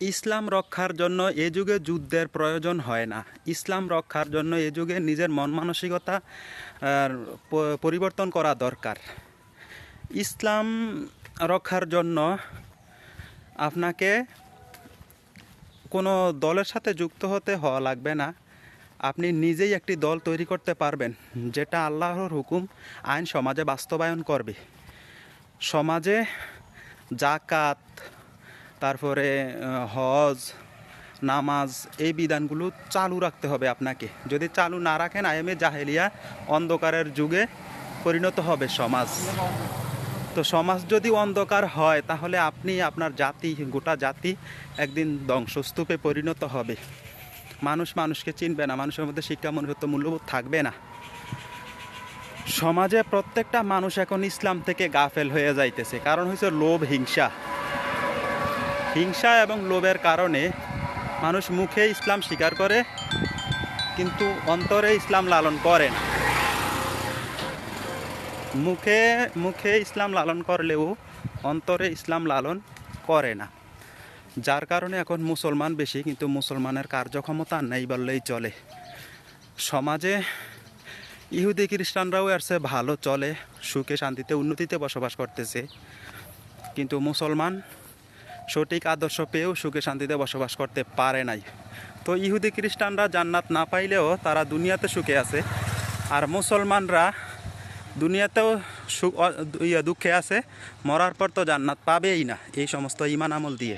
ইসলাম রক্ষার জন্য এ যুগে যুদ্ধের প্রয়োজন হয় না। ইসলাম রক্ষার জন্য এ যুগে নিজের মন মানসিকতা পরিবর্তন করা দরকার। ইসলাম রক্ষার জন্য আপনাকে কোনো দলের সাথে যুক্ত হতে হওয়া লাগবে না। আপনি নিজেই একটি দল তৈরি করতে পারবেন, যেটা আল্লাহর হুকুম আইন সমাজে বাস্তবায়ন করবে। সমাজে জাকাত, তারপরে হজ, নামাজ, এই বিধানগুলো চালু রাখতে হবে আপনাকে। যদি চালু না রাখেন, আইএমএ জাহেলিয়া অন্ধকারের যুগে পরিণত হবে সমাজ। তো সমাজ যদি অন্ধকার হয়, তাহলে আপনি, আপনার জাতি, গোটা জাতি একদিন ধ্বংসস্তূপে পরিণত হবে। মানুষ মানুষকে চিনবে না, মানুষের মধ্যে শিক্ষা মনুষ্যত্ব মূল্যবোধ থাকবে না। সমাজে প্রত্যেকটা মানুষ এখন ইসলাম থেকে গাফেল হয়ে যাইতেছে। কারণ হচ্ছে লোভ, হিংসা এবং লোভের কারণে মানুষ মুখে ইসলাম স্বীকার করে, কিন্তু অন্তরে ইসলাম লালন করে না। মুখে ইসলাম লালন করলেও অন্তরে ইসলাম লালন করে না। যার কারণে এখন মুসলমান বেশি, কিন্তু মুসলমানের কার্যক্ষমতা নেই বললেই চলে। সমাজে ইহুদি খ্রিস্টানরাও এর চেয়ে ভালো চলে, সুখে শান্তিতে উন্নতিতে বসবাস করতেছে। কিন্তু মুসলমান সঠিক আদর্শ পেয়েও সুখে শান্তিতে বসবাস করতে পারে নাই। তো ইহুদি খ্রিস্টানরা জান্নাত না পাইলেও তারা দুনিয়াতে সুখে আছে, আর মুসলমানরা দুনিয়াতেও দুঃখে আছে, মরার পর তো জান্নাত পাবেই না এই সমস্ত ঈমান আমল দিয়ে।